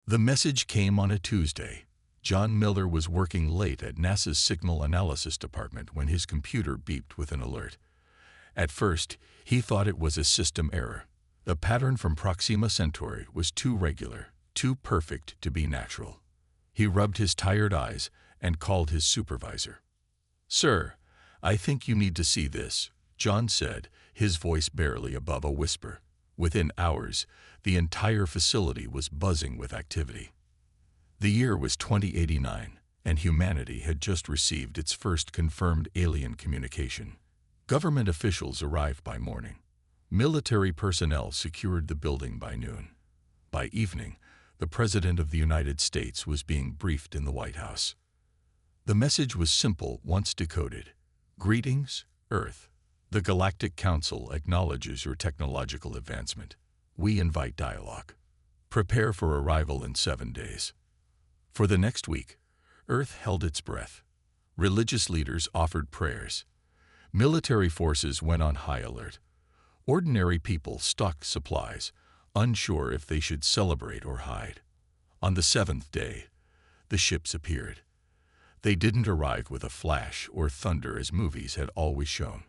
The message came on a Tuesday. John Miller was working late at NASA's Signal Analysis Department when his computer beeped with an alert. At first, he thought it was a system error. The pattern from Proxima Centauri was too regular, too perfect to be natural. He rubbed his tired eyes and called his supervisor. "Sir, I think you need to see this," John said, his voice barely above a whisper. Within hours, the entire facility was buzzing with activity. The year was 2089, and humanity had just received its first confirmed alien communication. Government officials arrived by morning. Military personnel secured the building by noon. By evening, the President of the United States was being briefed in the White House. The message was simple once decoded. "Greetings, Earth. The Galactic Council acknowledges your technological advancement. We invite dialogue. Prepare for arrival in 7 days." For the next week, Earth held its breath. Religious leaders offered prayers. Military forces went on high alert. Ordinary people stocked supplies, unsure if they should celebrate or hide. On the 7th day, the ships appeared. They didn't arrive with a flash or thunder as movies had always shown.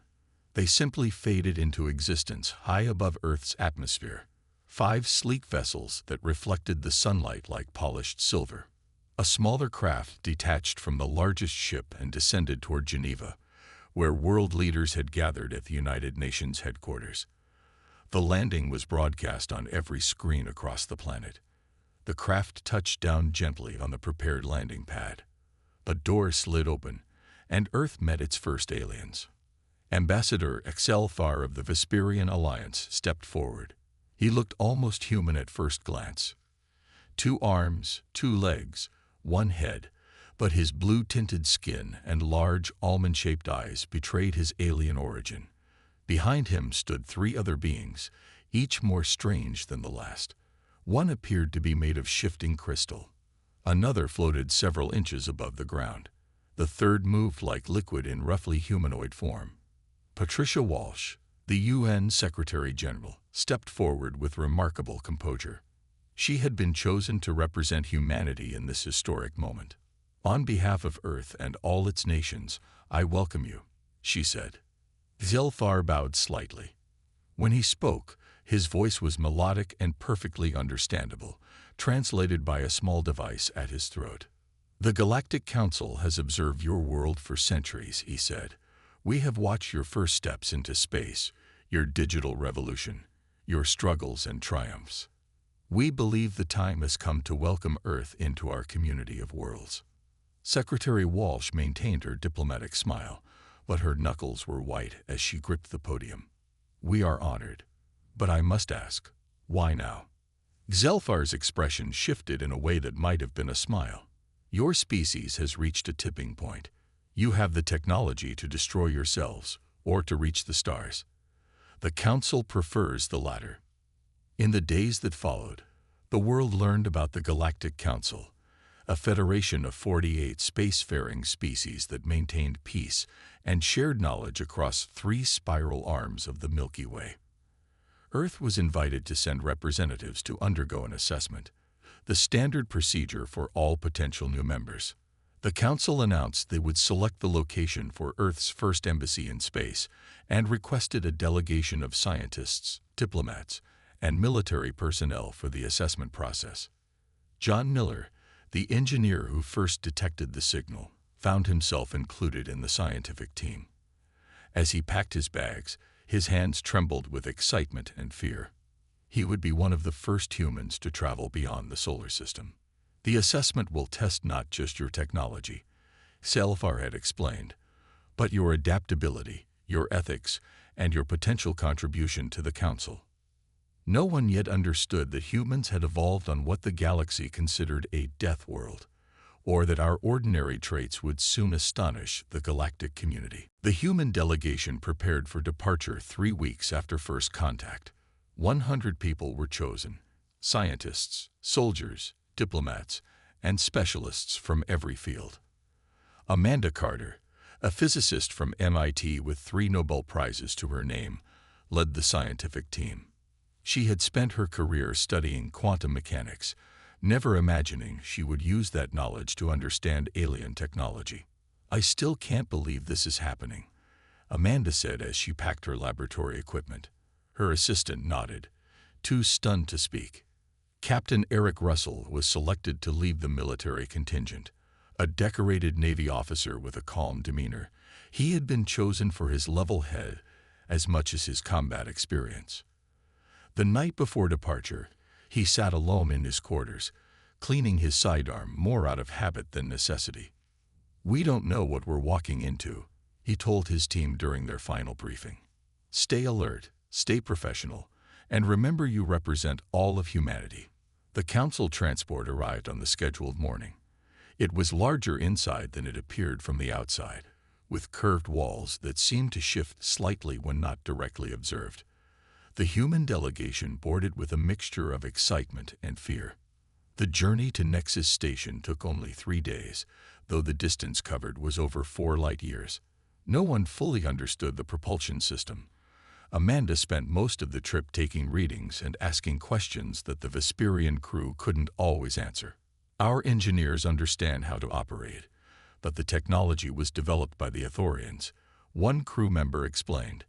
They simply faded into existence high above Earth's atmosphere. 5 sleek vessels that reflected the sunlight like polished silver. A smaller craft detached from the largest ship and descended toward Geneva, where world leaders had gathered at the United Nations headquarters. The landing was broadcast on every screen across the planet. The craft touched down gently on the prepared landing pad. A door slid open, and Earth met its first aliens. Ambassador Excelfar of the Vesperian Alliance stepped forward. He looked almost human at first glance. 2 arms, 2 legs, 1 head, but his blue-tinted skin and large almond-shaped eyes betrayed his alien origin. Behind him stood 3 other beings, each more strange than the last. One appeared to be made of shifting crystal. Another floated several inches above the ground. The third moved like liquid in roughly humanoid form. Patricia Walsh, the UN Secretary General, stepped forward with remarkable composure. She had been chosen to represent humanity in this historic moment. "On behalf of Earth and all its nations, I welcome you," she said. Zelfar bowed slightly. When he spoke, his voice was melodic and perfectly understandable, translated by a small device at his throat. "The Galactic Council has observed your world for centuries," he said. "We have watched your first steps into space, your digital revolution, your struggles and triumphs. We believe the time has come to welcome Earth into our community of worlds." Secretary Walsh maintained her diplomatic smile, but her knuckles were white as she gripped the podium. "We are honored. But I must ask, why now?" Zelfar's expression shifted in a way that might have been a smile. "Your species has reached a tipping point. You have the technology to destroy yourselves or to reach the stars. The Council prefers the latter." In the days that followed, the world learned about the Galactic Council, a federation of 48 spacefaring species that maintained peace and shared knowledge across 3 spiral arms of the Milky Way. Earth was invited to send representatives to undergo an assessment, the standard procedure for all potential new members. The Council announced they would select the location for Earth's first embassy in space and requested a delegation of scientists, diplomats, and military personnel for the assessment process. John Miller, the engineer who first detected the signal, found himself included in the scientific team. As he packed his bags, his hands trembled with excitement and fear. He would be one of the first humans to travel beyond the solar system. "The assessment will test not just your technology," Zelfar had explained, "but your adaptability, your ethics, and your potential contribution to the Council." No one yet understood that humans had evolved on what the galaxy considered a death world, or that our ordinary traits would soon astonish the galactic community. The human delegation prepared for departure 3 weeks after first contact. 100 people were chosen: scientists, soldiers, diplomats, and specialists from every field. Amanda Carter, a physicist from MIT with 3 Nobel Prizes to her name, led the scientific team. She had spent her career studying quantum mechanics, never imagining she would use that knowledge to understand alien technology. "I still can't believe this is happening," Amanda said as she packed her laboratory equipment. Her assistant nodded, too stunned to speak. Captain Eric Russell was selected to lead the military contingent, a decorated Navy officer with a calm demeanor. He had been chosen for his level head as much as his combat experience. The night before departure, he sat alone in his quarters, cleaning his sidearm more out of habit than necessity. "We don't know what we're walking into," he told his team during their final briefing. "Stay alert, stay professional, and remember you represent all of humanity." The council transport arrived on the scheduled morning. It was larger inside than it appeared from the outside, with curved walls that seemed to shift slightly when not directly observed. The human delegation boarded with a mixture of excitement and fear. The journey to Nexus Station took only 3 days, though the distance covered was over 4 light years. No one fully understood the propulsion system. Amanda spent most of the trip taking readings and asking questions that the Vesperian crew couldn't always answer. "Our engineers understand how to operate, but the technology was developed by the Ithorians," one crew member explained.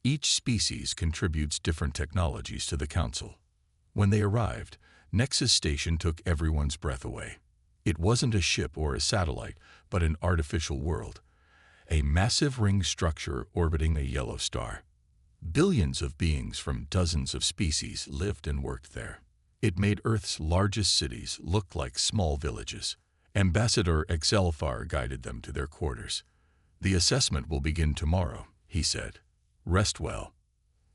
"Each species contributes different technologies to the council." When they arrived, Nexus Station took everyone's breath away. It wasn't a ship or a satellite, but an artificial world, a massive ring structure orbiting a yellow star. Billions of beings from dozens of species lived and worked there. It made Earth's largest cities look like small villages. Ambassador Exelfar guided them to their quarters. "The assessment will begin tomorrow," he said. "Rest well."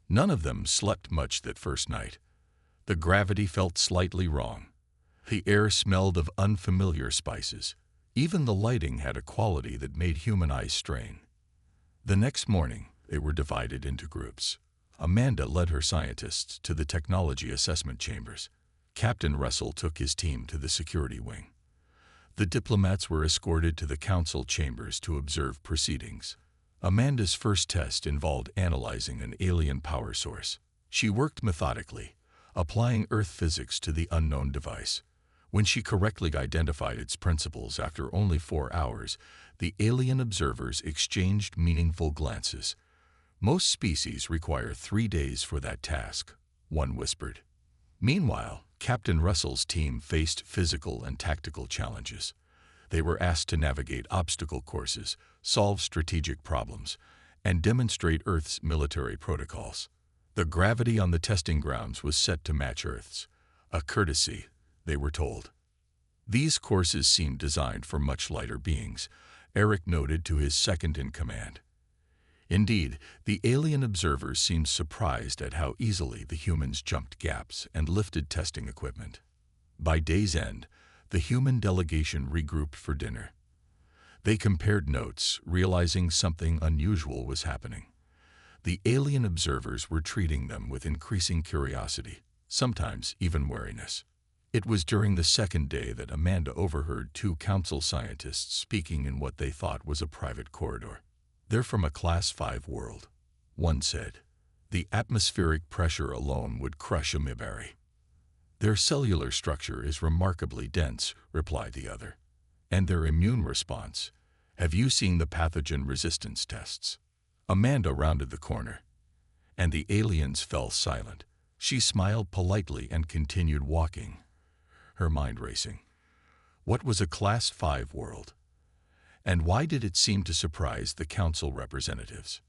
None of them slept much that first night. The gravity felt slightly wrong. The air smelled of unfamiliar spices. Even the lighting had a quality that made human eyes strain. The next morning, they were divided into groups. Amanda led her scientists to the technology assessment chambers. Captain Russell took his team to the security wing. The diplomats were escorted to the council chambers to observe proceedings. Amanda's first test involved analyzing an alien power source. She worked methodically, applying Earth physics to the unknown device. When she correctly identified its principles after only 4 hours, the alien observers exchanged meaningful glances. "Most species require 3 days for that task," one whispered. Meanwhile, Captain Russell's team faced physical and tactical challenges. They were asked to navigate obstacle courses, solve strategic problems, and demonstrate Earth's military protocols. The gravity on the testing grounds was set to match Earth's, a courtesy, they were told. These courses seemed designed for much lighter beings, Eric noted to his second-in-command. Indeed, the alien observers seemed surprised at how easily the humans jumped gaps and lifted testing equipment. By day's end, the human delegation regrouped for dinner. They compared notes, realizing something unusual was happening. The alien observers were treating them with increasing curiosity, sometimes even wariness. It was during the second day that Amanda overheard 2 council scientists speaking in what they thought was a private corridor. "They're from a Class 5 world," one said. "The atmospheric pressure alone would crush a Mibari." "Their cellular structure is remarkably dense," replied the other. "And their immune response. Have you seen the pathogen resistance tests?" Amanda rounded the corner, and the aliens fell silent. She smiled politely and continued walking, her mind racing. What was a Class 5 world? And why did it seem to surprise the council representatives?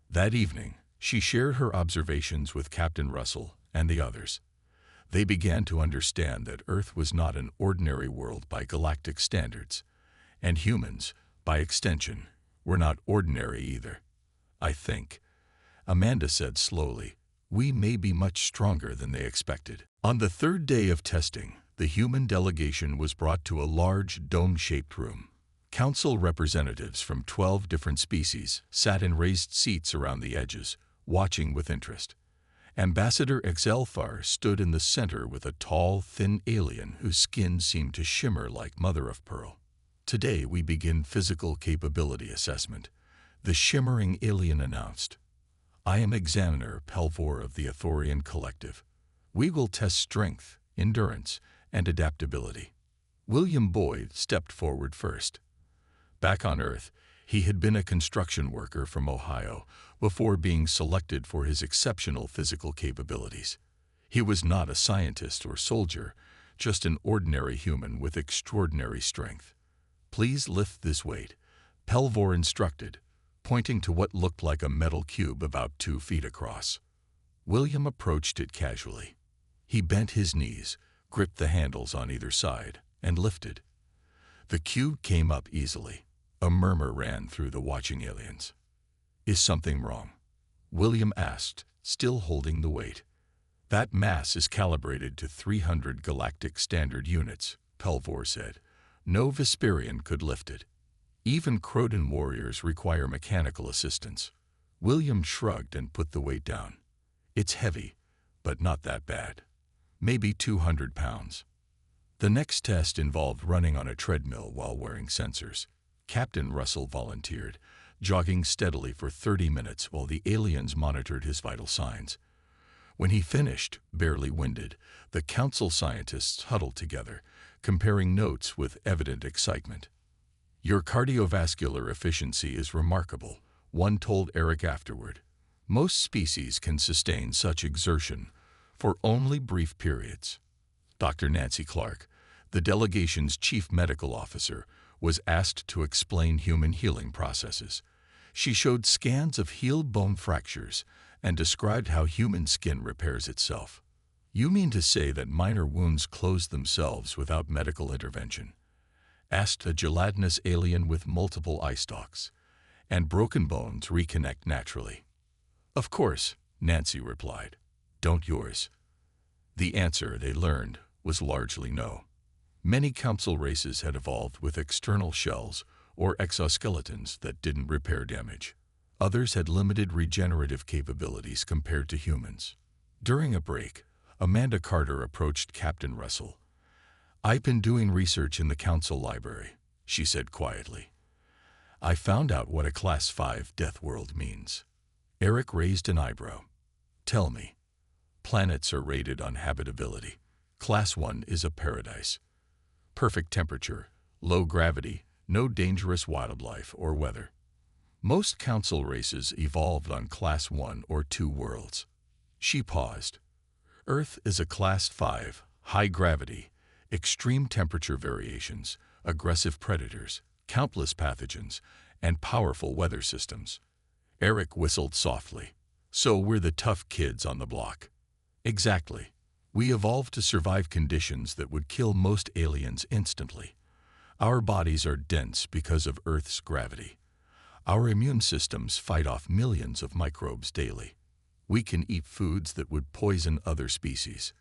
That evening, she shared her observations with Captain Russell and the others. They began to understand that Earth was not an ordinary world by galactic standards, and humans, by extension, were not ordinary either. "I think," Amanda said slowly, "we may be much stronger than they expected." On the 3rd day of testing, the human delegation was brought to a large dome-shaped room. Council representatives from 12 different species sat in raised seats around the edges, watching with interest. Ambassador Exelfar stood in the center with a tall, thin alien whose skin seemed to shimmer like mother-of-pearl. "Today we begin physical capability assessment," the shimmering alien announced. "I am Examiner Pelvor of the Ithorian Collective. We will test strength, endurance, and adaptability. William Boyd stepped forward first. Back on Earth, he had been a construction worker from Ohio before being selected for his exceptional physical capabilities. He was not a scientist or soldier, just an ordinary human with extraordinary strength. "Please lift this weight," Pelvor instructed, pointing to what looked like a metal cube about 2 feet across. William approached it casually. He bent his knees, gripped the handles on either side, and lifted. The cube came up easily. A murmur ran through the watching aliens. "Is something wrong?" William asked, still holding the weight. "That mass is calibrated to 300 galactic standard units," Pelvor said. "No Vesperian could lift it. Even Croton warriors require mechanical assistance." William shrugged and put the weight down. "It's heavy, but not that bad. Maybe 200 pounds. The next test involved running on a treadmill while wearing sensors. Captain Russell volunteered, jogging steadily for 30 minutes while the aliens monitored his vital signs. When he finished, barely winded, the council scientists huddled together, comparing notes with evident excitement. "Your cardiovascular efficiency is remarkable," one told Eric afterward. "Most species can sustain such exertion for only brief periods." Dr. Nancy Clark, the delegation's chief medical officer, was asked to explain human healing processes. She showed scans of healed bone fractures and described how human skin repairs itself. "You mean to say that minor wounds close themselves without medical intervention?" asked a gelatinous alien with multiple eye stalks. "And broken bones reconnect naturally?" "Of course," Nancy replied. "Don't yours?" The answer, they learned, was largely no. Many council races had evolved with external shells or exoskeletons that didn't repair damage. Others had limited regenerative capabilities compared to humans. During a break, Amanda Carter approached Captain Russell. "I've been doing research in the council library," she said quietly. "I found out what a Class 5 death world means." Eric raised an eyebrow. "Tell me." "Planets are rated on habitability. Class 1 is a paradise. Perfect temperature, low gravity, no dangerous wildlife or weather. Most council races evolved on Class 1 or 2 worlds." She paused. "Earth is a Class 5, high gravity, extreme temperature variations, aggressive predators, countless pathogens, and powerful weather systems." Eric whistled softly. "So we're the tough kids on the block." "Exactly. We evolved to survive conditions that would kill most aliens instantly. Our bodies are dense because of Earth's gravity. Our immune systems fight off millions of microbes daily. We can eat foods that would poison other species."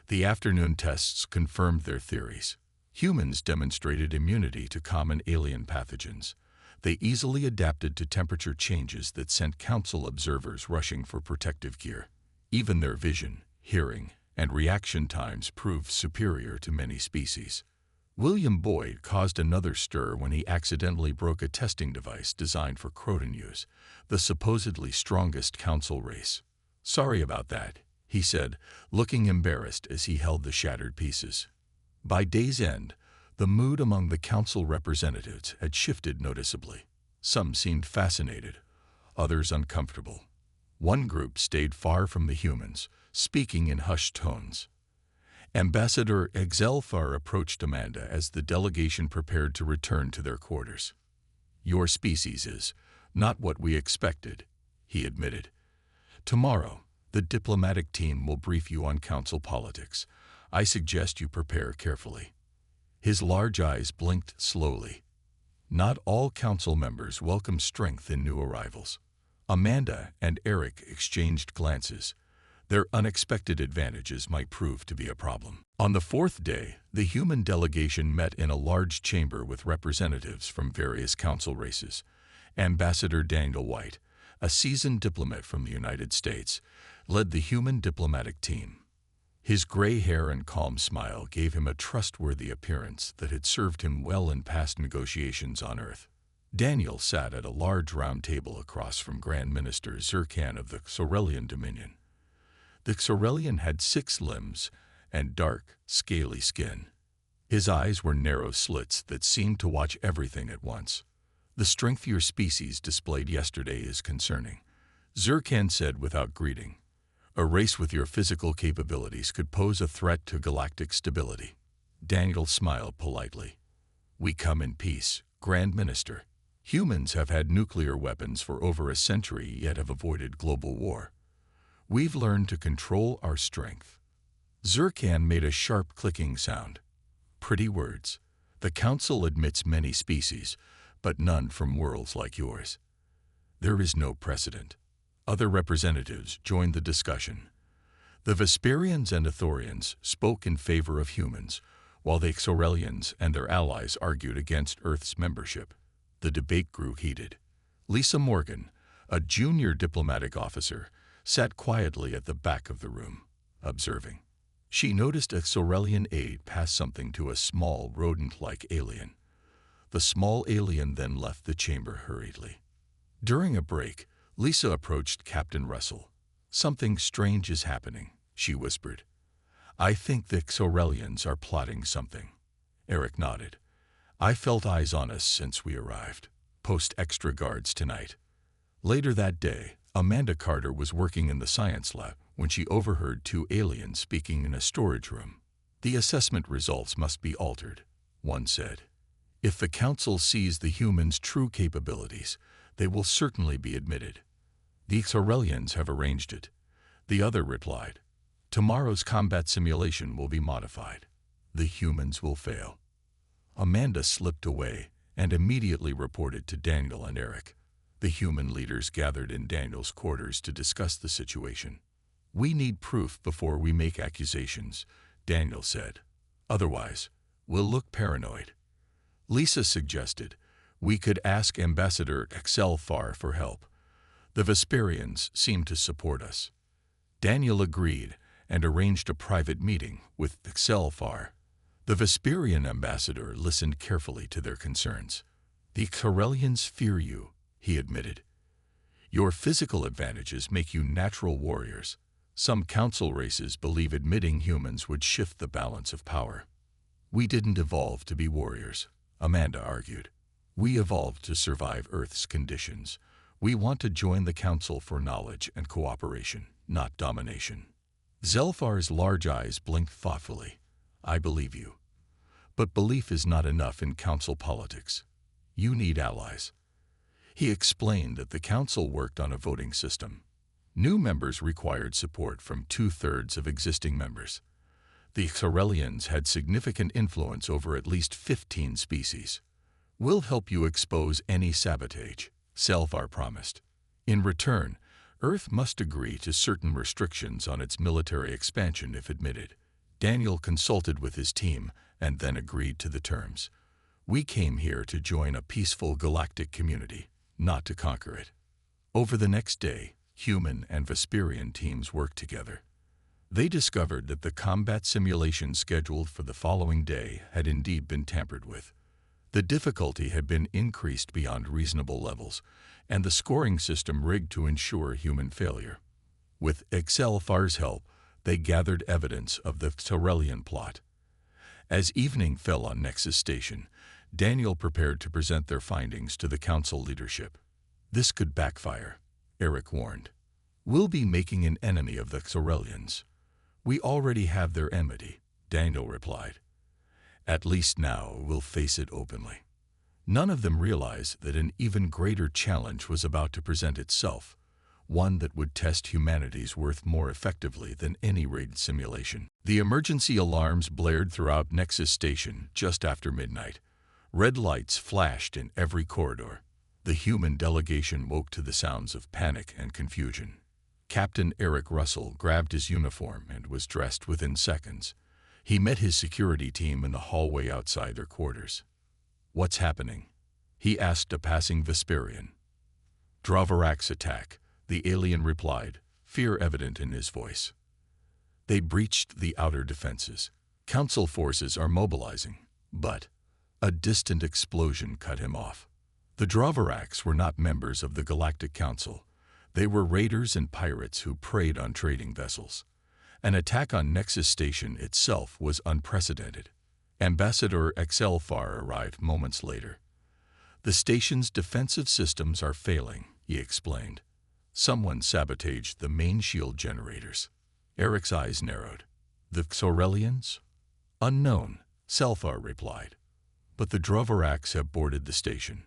The afternoon tests confirmed their theories. Humans demonstrated immunity to common alien pathogens. They easily adapted to temperature changes that sent council observers rushing for protective gear. Even their vision, hearing, and reaction times proved superior to many species. William Boyd caused another stir when he accidentally broke a testing device designed for Croton use, the supposedly strongest council race. "Sorry about that," he said, looking embarrassed as he held the shattered pieces. By day's end, the mood among the council representatives had shifted noticeably. Some seemed fascinated, others uncomfortable. One group stayed far from the humans, speaking in hushed tones. Ambassador Exelfar approached Amanda as the delegation prepared to return to their quarters. "Your species is not what we expected," he admitted. "Tomorrow, the diplomatic team will brief you on council politics. I suggest you prepare carefully." His large eyes blinked slowly. Not all council members welcome strength in new arrivals. Amanda and Eric exchanged glances. Their unexpected advantages might prove to be a problem. On the 4th day, the human delegation met in a large chamber with representatives from various council races. Ambassador Daniel White, a seasoned diplomat from the United States, led the human diplomatic team. His gray hair and calm smile gave him a trustworthy appearance that had served him well in past negotiations on Earth. Daniel sat at a large round table across from Grand Minister Zirkan of the Xorelian Dominion. The Xorelian had 6 limbs and dark, scaly skin. His eyes were narrow slits that seemed to watch everything at once. "The strength your species displayed yesterday is concerning," Zirkan said without greeting. "A race with your physical capabilities could pose a threat to galactic stability." Daniel smiled politely. "We come in peace, Grand Minister. Humans have had nuclear weapons for over a century yet have avoided global war. We've learned to control our strength." Zirkan made a sharp clicking sound. "Pretty words. The Council admits many species, but none from worlds like yours. There is no precedent." Other representatives joined the discussion. The Vesperians and Ithorians spoke in favor of humans, while the Xorelians and their allies argued against Earth's membership. The debate grew heated. Lisa Morgan, a junior diplomatic officer, sat quietly at the back of the room, observing. She noticed a Xorelian aide pass something to a small rodent-like alien. The small alien then left the chamber hurriedly. During a break, Lisa approached Captain Russell. "Something strange is happening," she whispered. "I think the Xorelians are plotting something." Eric nodded. "I felt eyes on us since we arrived. Post extra guards tonight." Later that day, Amanda Carter was working in the science lab when she overheard two aliens speaking in a storage room. "The assessment results must be altered," one said. "If the Council sees the humans' true capabilities, they will certainly be admitted. The Xorelians have arranged it," the other replied. "Tomorrow's combat simulation will be modified. The humans will fail." Amanda slipped away and immediately reported to Daniel and Eric. The human leaders gathered in Daniel's quarters to discuss the situation. "We need proof before we make accusations," Daniel said. "Otherwise, we'll look paranoid." Lisa suggested, "We could ask Ambassador HFY for help. The Vesperians seem to support us." Daniel agreed and arranged a private meeting with HFY. The Vesperian ambassador listened carefully to their concerns. "The Xorelians fear you," he admitted. "Your physical advantages make you natural warriors. Some council races believe admitting humans would shift the balance of power." "We didn't evolve to be warriors," Amanda argued. "We evolved to survive Earth's conditions. We want to join the Council for knowledge and cooperation, not domination." Zelfar's large eyes blinked thoughtfully. "I believe you. But belief is not enough in Council politics. You need allies." He explained that the Council worked on a voting system. New members required support from 2/3 of existing members. The Xorelians had significant influence over at least 15 species. "We'll help you expose any sabotage," Zelfar promised. "In return, Earth must agree to certain restrictions on its military expansion if admitted." Daniel consulted with his team and then agreed to the terms. "We came here to join a peaceful galactic community, not to conquer it." Over the next day, human and Vesperian teams worked together. They discovered that the combat simulation scheduled for the following day had indeed been tampered with. The difficulty had been increased beyond reasonable levels, and the scoring system rigged to ensure human failure. With HFY's help, they gathered evidence of the Xorelian plot. As evening fell on Nexus Station, Daniel prepared to present their findings to the Council leadership. "This could backfire," Eric warned. "We'll be making an enemy of the Xorelians." "We already have their enmity," Daniel replied. "At least now we'll face it openly." None of them realized that an even greater challenge was about to present itself, one that would test humanity's worth more effectively than any rigged simulation. The emergency alarms blared throughout Nexus Station just after midnight. Red lights flashed in every corridor. The human delegation woke to the sounds of panic and confusion. Captain Eric Russell grabbed his uniform and was dressed within seconds. He met his security team in the hallway outside their quarters. "What's happening?" he asked a passing Vesperian. "Dravarak's attack," the alien replied, fear evident in his voice. "They breached the outer defenses. Council forces are mobilizing." But a distant explosion cut him off. The Dravaraks were not members of the Galactic Council. They were raiders and pirates who preyed on trading vessels. An attack on Nexus Station itself was unprecedented. Ambassador XL-FAR arrived moments later. "The station's defensive systems are failing," he explained. "Someone sabotaged the main shield generators." Eric's eyes narrowed. "The Xorelians?" "Unknown," Selfar replied. "But the Drovarax have boarded the station.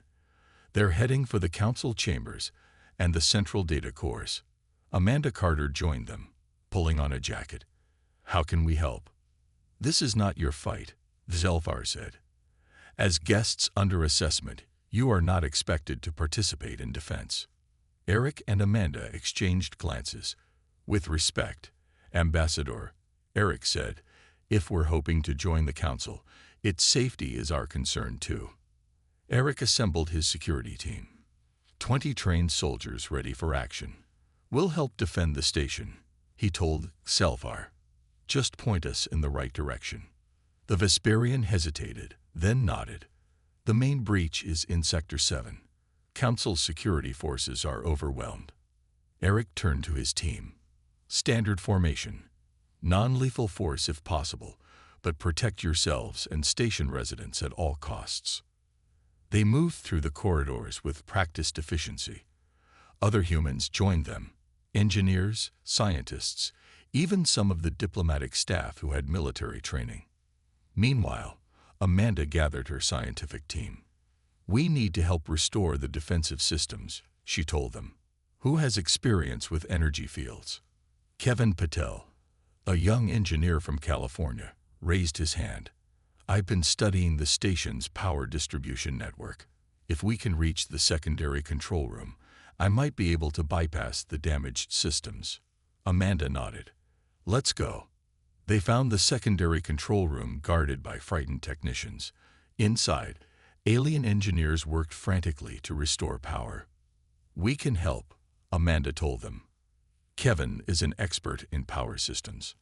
They're heading for the council chambers and the central data cores." Amanda Carter joined them, pulling on a jacket. "How can we help?" "This is not your fight," Zelfar said. "As guests under assessment, you are not expected to participate in defense." Eric and Amanda exchanged glances. "With respect, Ambassador," Eric said, "if we're hoping to join the council, its safety is our concern too." Eric assembled his security team. 20 trained soldiers ready for action. "We'll help defend the station," he told Selfar. "Just point us in the right direction." The Vesperian hesitated, then nodded. "The main breach is in Sector 7. Council's security forces are overwhelmed." Eric turned to his team. "Standard formation. Non-lethal force if possible, but protect yourselves and station residents at all costs." They moved through the corridors with practiced efficiency. Other humans joined them: engineers, scientists, even some of the diplomatic staff who had military training. Meanwhile, Amanda gathered her scientific team. "We need to help restore the defensive systems," she told them. "Who has experience with energy fields?" Kevin Patel, a young engineer from California, raised his hand. "I've been studying the station's power distribution network. If we can reach the secondary control room, I might be able to bypass the damaged systems." Amanda nodded. "Let's go." They found the secondary control room guarded by frightened technicians. Inside, alien engineers worked frantically to restore power. "We can help," Amanda told them. Kevin is an expert in power systems.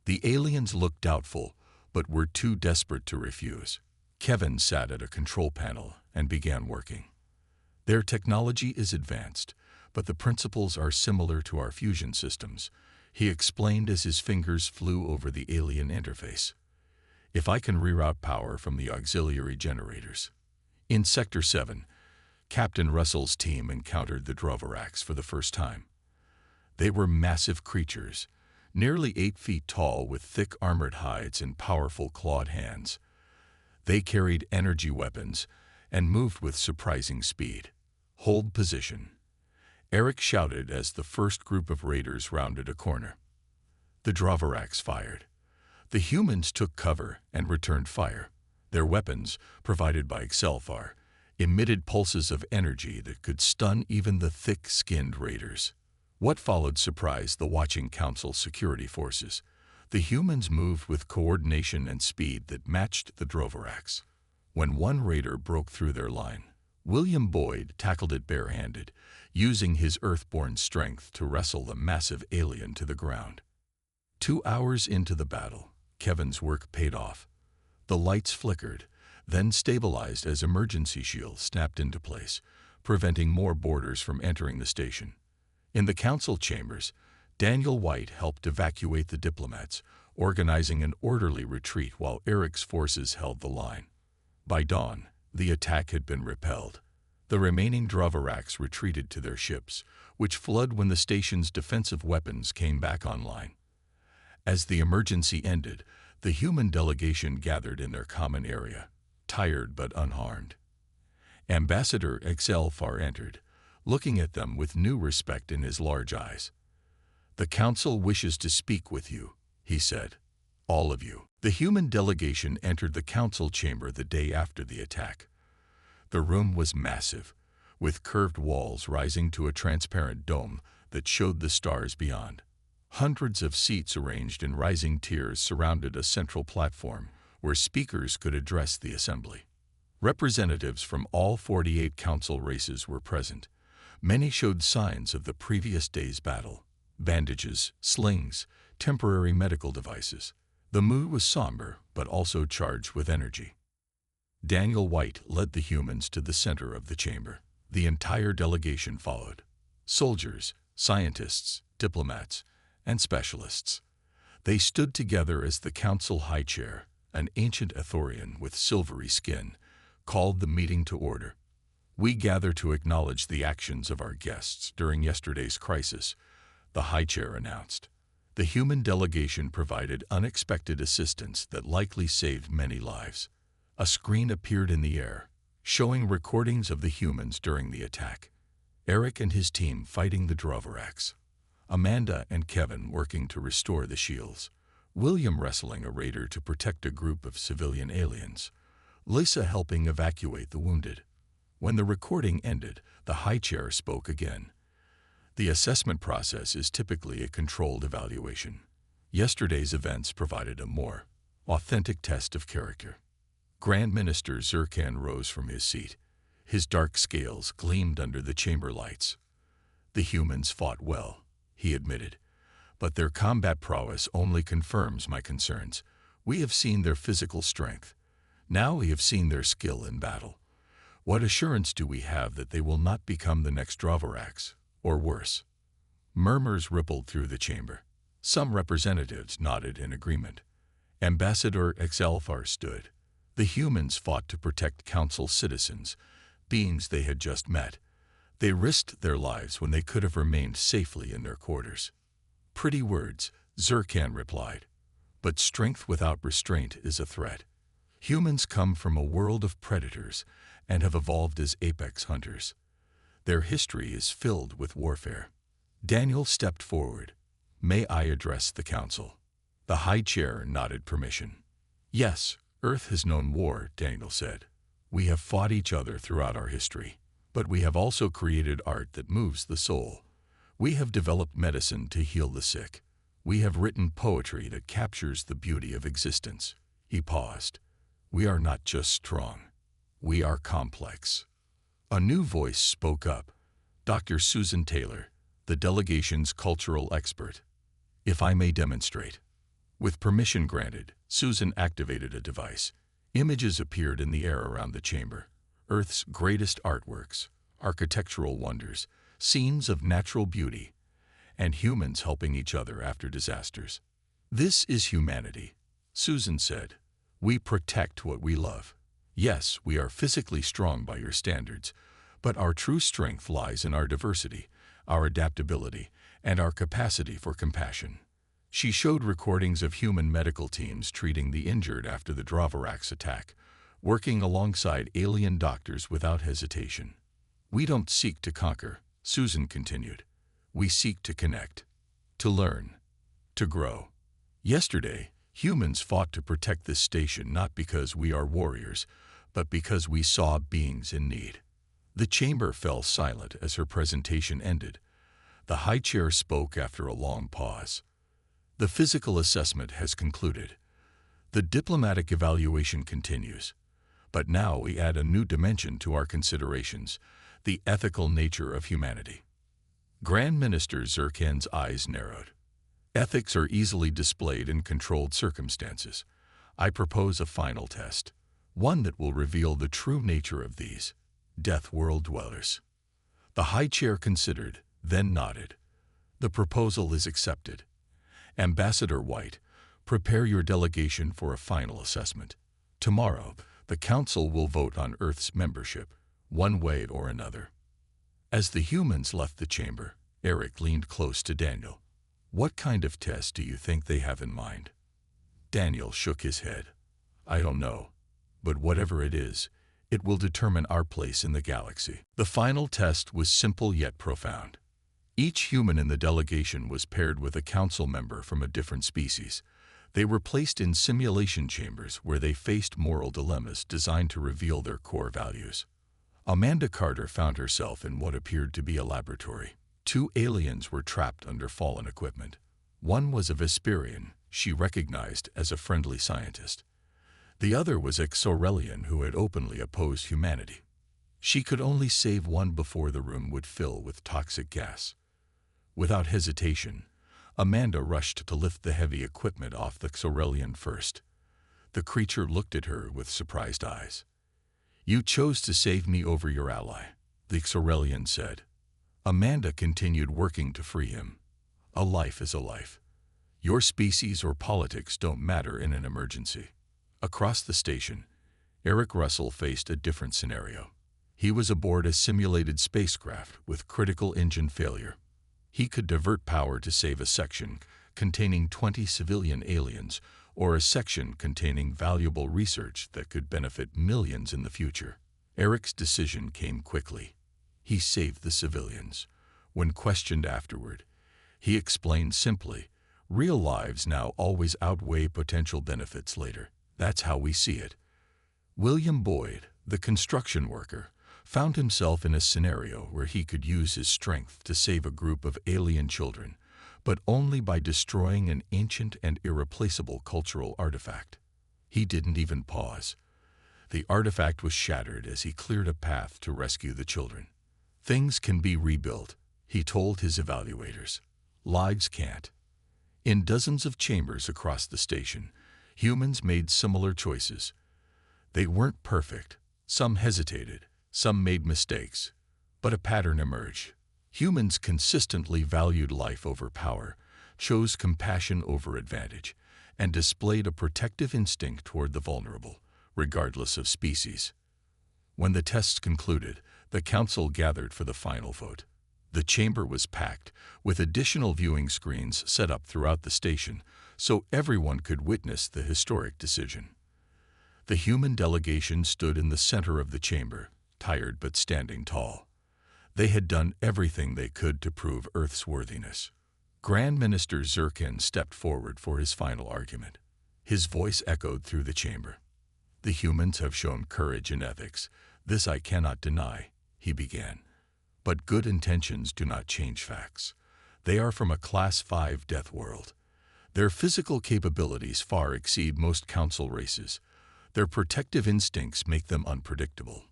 The aliens looked doubtful, but were too desperate to refuse. Kevin sat at a control panel and began working. "Their technology is advanced, but the principles are similar to our fusion systems," he explained as his fingers flew over the alien interface. "If I can reroute power from the auxiliary generators." In Sector 7, Captain Russell's team encountered the Drovarax for the first time. They were massive creatures, nearly 8 feet tall with thick armored hides and powerful clawed hands. They carried energy weapons and moved with surprising speed. "Hold position," Eric shouted as the first group of raiders rounded a corner. The Drovarax fired. The humans took cover and returned fire. Their weapons, provided by Excelfar, emitted pulses of energy that could stun even the thick-skinned raiders. What followed surprised the watching council security forces. The humans moved with coordination and speed that matched the Drovarax. When one raider broke through their line, William Boyd tackled it barehanded, using his earthborn strength to wrestle the massive alien to the ground. 2 hours into the battle, Kevin's work paid off. The lights flickered, then stabilized as emergency shields snapped into place, preventing more boarders from entering the station. In the council chambers, Daniel White helped evacuate the diplomats, organizing an orderly retreat while Eric's forces held the line. By dawn, the attack had been repelled. The remaining Drovarax retreated to their ships, which fled when the station's defensive weapons came back online. As the emergency ended, the human delegation gathered in their common area, tired but unharmed. Ambassador Excelfar entered, looking at them with new respect in his large eyes. "The council wishes to speak with you," he said. "All of you." The human delegation entered the council chamber the day after the attack. The room was massive, with curved walls rising to a transparent dome that showed the stars beyond. Hundreds of seats arranged in rising tiers surrounded a central platform where speakers could address the assembly. Representatives from all 48 council races were present. Many showed signs of the previous day's battle: bandages, slings, temporary medical devices. The mood was somber, but also charged with energy. Daniel White led the humans to the center of the chamber. The entire delegation followed: soldiers, scientists, diplomats, and specialists. They stood together as the council high chair, an ancient Ithorian with silvery skin, called the meeting to order. "We gather to acknowledge the actions of our guests during yesterday's crisis," the high chair announced. The human delegation provided unexpected assistance that likely saved many lives. A screen appeared in the air, showing recordings of the humans during the attack. Eric and his team fighting the Droverax. Amanda and Kevin working to restore the shields. William wrestling a raider to protect a group of civilian aliens. Lisa helping evacuate the wounded. When the recording ended, the high chair spoke again. "The assessment process is typically a controlled evaluation. Yesterday's events provided a more authentic test of character." Grand Minister Zurkan rose from his seat. His dark scales gleamed under the chamber lights. "The humans fought well," he admitted, "but their combat prowess only confirms my concerns. We have seen their physical strength. Now we have seen their skill in battle. What assurance do we have that they will not become the next Droverax, or worse?" Murmurs rippled through the chamber. Some representatives nodded in agreement. Ambassador Exelfar stood. The humans fought to protect council citizens, beings they had just met. They risked their lives when they could have remained safely in their quarters. "Pretty words," Zurkan replied. "But strength without restraint is a threat. Humans come from a world of predators and have evolved as apex hunters. Their history is filled with warfare." Daniel stepped forward. "May I address the council?" The high chair nodded permission. "Yes, Earth has known war," Daniel said. "We have fought each other throughout our history, but we have also created art that moves the soul. We have developed medicine to heal the sick. We have written poetry that captures the beauty of existence." He paused. "We are not just strong. We are complex." A new voice spoke up. Dr. Susan Taylor, the delegation's cultural expert. "If I may demonstrate." With permission granted, Susan activated a device. Images appeared in the air around the chamber. Earth's greatest artworks, architectural wonders, scenes of natural beauty, and humans helping each other after disasters. "This is humanity," Susan said. "We protect what we love. Yes, we are physically strong by your standards, but our true strength lies in our diversity, our adaptability, and our capacity for compassion." She showed recordings of human medical teams treating the injured after the Droverax attack, working alongside alien doctors without hesitation. "We don't seek to conquer," Susan continued. "We seek to connect, to learn, to grow." Yesterday, humans fought to protect this station not because we are warriors, but because we saw beings in need. The chamber fell silent as her presentation ended. The high chair spoke after a long pause. "The physical assessment has concluded. The diplomatic evaluation continues. But now we add a new dimension to our considerations, the ethical nature of humanity." Grand Minister Zurkan's eyes narrowed. "Ethics are easily displayed in controlled circumstances. I propose a final test, one that will reveal the true nature of these Death World dwellers." The high chair considered, then nodded. "The proposal is accepted. Ambassador White, prepare your delegation for a final assessment. Tomorrow, the Council will vote on Earth's membership, one way or another." As the humans left the chamber, Eric leaned close to Daniel. "What kind of test do you think they have in mind?" Daniel shook his head. "I don't know, but whatever it is, it will determine our place in the galaxy." The final test was simple yet profound. Each human in the delegation was paired with a council member from a different species. They were placed in simulation chambers where they faced moral dilemmas designed to reveal their core values. Amanda Carter found herself in what appeared to be a laboratory. Two aliens were trapped under fallen equipment. One was a Vesperian, she recognized as a friendly scientist. The other was a Xorelian who had openly opposed humanity. She could only save one before the room would fill with toxic gas. Without hesitation, Amanda rushed to lift the heavy equipment off the Xorelian first. The creature looked at her with surprised eyes. "You chose to save me over your ally," the Xorelian said. Amanda continued working to free him. "A life is a life. Your species or politics don't matter in an emergency. Across the station, Eric Russell faced a different scenario. He was aboard a simulated spacecraft with critical engine failure. He could divert power to save a section containing 20 civilian aliens or a section containing valuable research that could benefit millions in the future. Eric's decision came quickly. He saved the civilians. When questioned afterward, he explained simply, "Real lives now always outweigh potential benefits later. That's how we see it." William Boyd, the construction worker, found himself in a scenario where he could use his strength to save a group of alien children, but only by destroying an ancient and irreplaceable cultural artifact. He didn't even pause. The artifact was shattered as he cleared a path to rescue the children. "Things can be rebuilt," he told his evaluators. "Lives can't." In dozens of chambers across the station, humans made similar choices. They weren't perfect. Some hesitated, some made mistakes, but a pattern emerged. Humans consistently valued life over power, chose compassion over advantage, and displayed a protective instinct toward the vulnerable, regardless of species. When the tests concluded, the council gathered for the final vote. The chamber was packed, with additional viewing screens set up throughout the station so everyone could witness the historic decision. The human delegation stood in the center of the chamber, tired but standing tall. They had done everything they could to prove Earth's worthiness. Grand Minister Zirkin stepped forward for his final argument. His voice echoed through the chamber. "The humans have shown courage and ethics. This I cannot deny," he began. "But good intentions do not change facts. They are from a Class 5 death world. Their physical capabilities far exceed most council races. Their protective instincts make them unpredictable.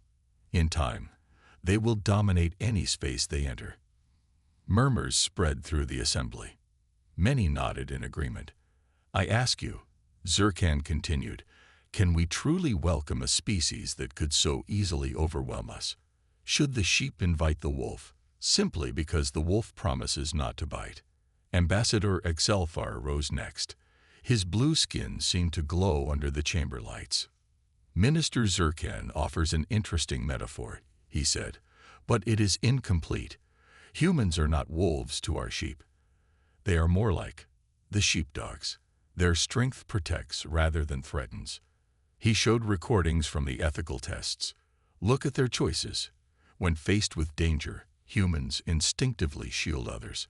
In time, they will dominate any space they enter." Murmurs spread through the assembly. Many nodded in agreement. "I ask you," Zirkan continued, "can we truly welcome a species that could so easily overwhelm us? Should the sheep invite the wolf, simply because the wolf promises not to bite?" Ambassador Excelfar rose next. His blue skin seemed to glow under the chamber lights. "Minister Zirkan offers an interesting metaphor," he said, "but it is incomplete. Humans are not wolves to our sheep. They are more like the sheepdogs. Their strength protects rather than threatens." He showed recordings from the ethical tests. "Look at their choices. When faced with danger, humans instinctively shield others.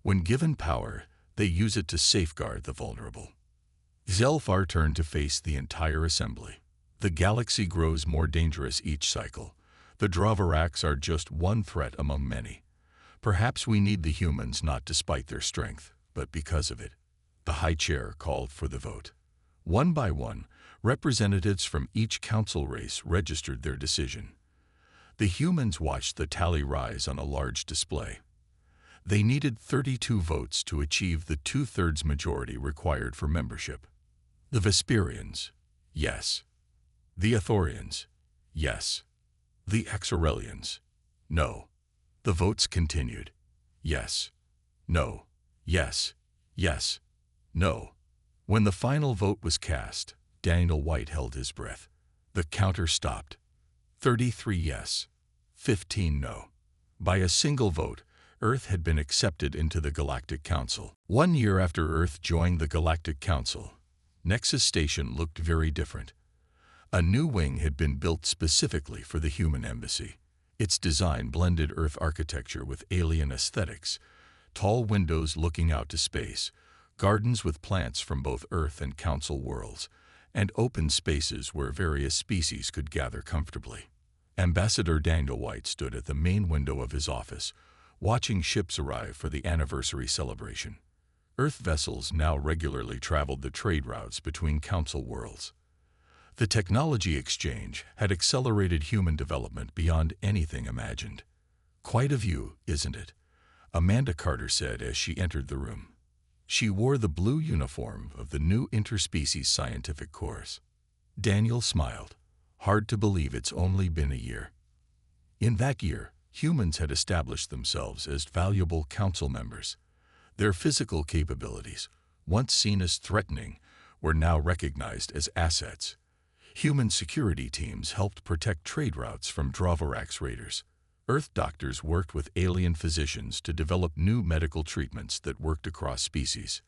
When given power, they use it to safeguard the vulnerable." Zelfar turned to face the entire assembly. "The galaxy grows more dangerous each cycle. The Dravaraks are just one threat among many. Perhaps we need the humans not despite their strength, but because of it." The High Chair called for the vote. One by one, representatives from each council race registered their decision. The humans watched the tally rise on a large display. They needed 32 votes to achieve the 2/3 majority required for membership. The Vesperians, yes. The Athorians, yes. The Exorelians, no. The votes continued. Yes, no, yes, yes, no. When the final vote was cast, Daniel White held his breath. The counter stopped. 33 yes, 15 no. By a single vote, Earth had been accepted into the Galactic Council. 1 year after Earth joined the Galactic Council, Nexus Station looked very different. A new wing had been built specifically for the human embassy. Its design blended Earth architecture with alien aesthetics, tall windows looking out to space, gardens with plants from both Earth and Council worlds, and open spaces where various species could gather comfortably. Ambassador Daniel White stood at the main window of his office, watching ships arrive for the anniversary celebration. Earth vessels now regularly traveled the trade routes between Council worlds. The technology exchange had accelerated human development beyond anything imagined. "Quite a view, isn't it?" Amanda Carter said as she entered the room. She wore the blue uniform of the new interspecies scientific course. Daniel smiled. "Hard to believe it's only been a year." In that year, humans had established themselves as valuable council members. Their physical capabilities, once seen as threatening, were now recognized as assets. Human security teams helped protect trade routes from Dvorak's raiders. Earth doctors worked with alien physicians to develop new medical treatments that worked across species.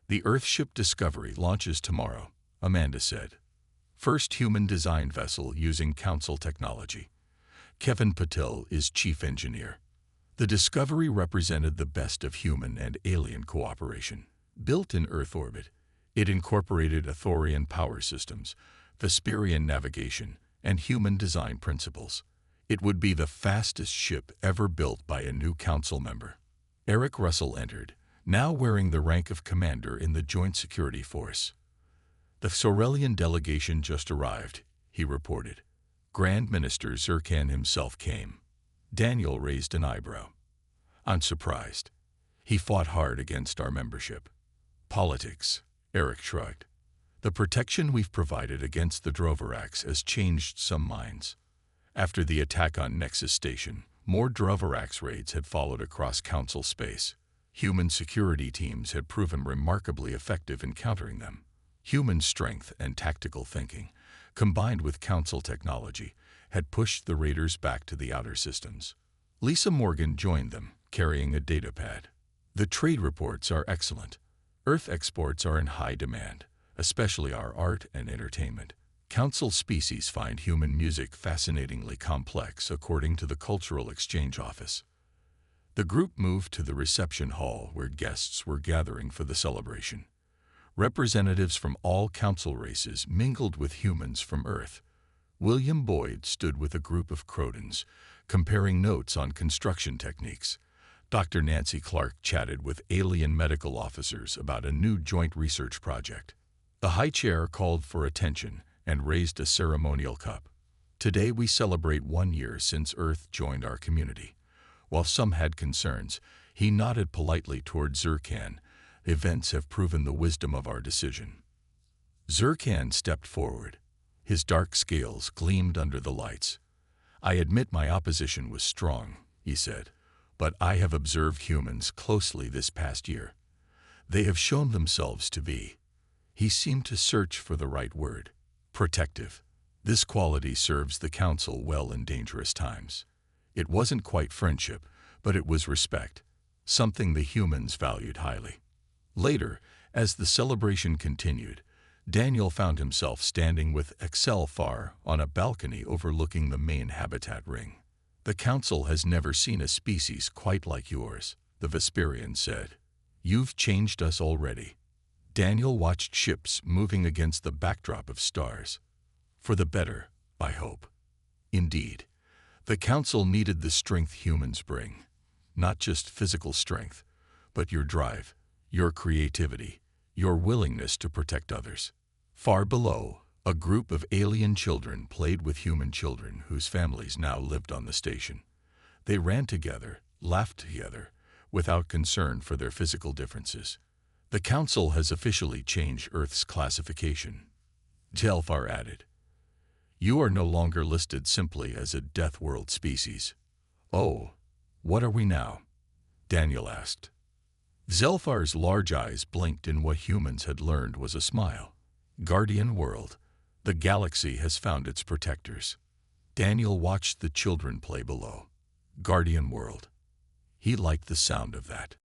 The Earthship Discovery launches tomorrow, Amanda said. First human design vessel using Council technology. Kevin Patil is chief engineer. The Discovery represented the best of human and alien cooperation. Built in Earth orbit, it incorporated Athorian power systems, Vesperian navigation, and human design principles. It would be the fastest ship ever built by a new Council member. Eric Russell entered, now wearing the rank of commander in the Joint Security Force. The Sorelian delegation just arrived, he reported. Grand Minister Zirkan himself came. Daniel raised an eyebrow. I'm surprised. He fought hard against our membership. Politics, Eric shrugged. The protection we've provided against the Dvorak's has changed some minds. After the attack on Nexus Station, more Dvorak's raids had followed across Council space. Human security teams had proven remarkably effective in countering them. Human strength and tactical thinking, combined with Council technology, had pushed the raiders back to the outer systems. Lisa Morgan joined them, carrying a datapad. The trade reports are excellent. Earth exports are in high demand, especially our art and entertainment. Council species find human music fascinatingly complex, according to the Cultural Exchange Office. The group moved to the reception hall where guests were gathering for the celebration. Representatives from all Council races mingled with humans from Earth. William Boyd stood with a group of Crotons, comparing notes on construction techniques. Dr. Nancy Clark chatted with alien medical officers about a new joint research project. The high chair called for attention and raised a ceremonial cup. Today we celebrate 1 year since Earth joined our community. While some had concerns, he nodded politely toward Zirkan. Events have proven the wisdom of our decision. Zirkan stepped forward. His dark scales gleamed under the lights. I admit my opposition was strong, he said, but I have observed humans closely this past year. They have shown themselves to be, he seemed to search for the right word, protective. This quality serves the Council well in dangerous times. It wasn't quite friendship, but it was respect, something the humans valued highly. Later, as the celebration continued, Daniel found himself standing with Excel Far on a balcony overlooking the main habitat ring. The Council has never seen a species quite like yours, the Vesperian said. You've changed us already. Daniel watched ships moving against the backdrop of stars. For the better, I hope. Indeed, the Council needed the strength humans bring. Not just physical strength, but your drive, your creativity, your willingness to protect others. Far below, a group of alien children played with human children whose families now lived on the station. They ran together, laughed together, without concern for their physical differences. The Council has officially changed Earth's classification. Telfar added, You are no longer listed simply as a Death World species. Oh, what are we now? Daniel asked. Zelfar's large eyes blinked in what humans had learned was a smile. Guardian World. The galaxy has found its protectors. Daniel watched the children play below. Guardian World. He liked the sound of that.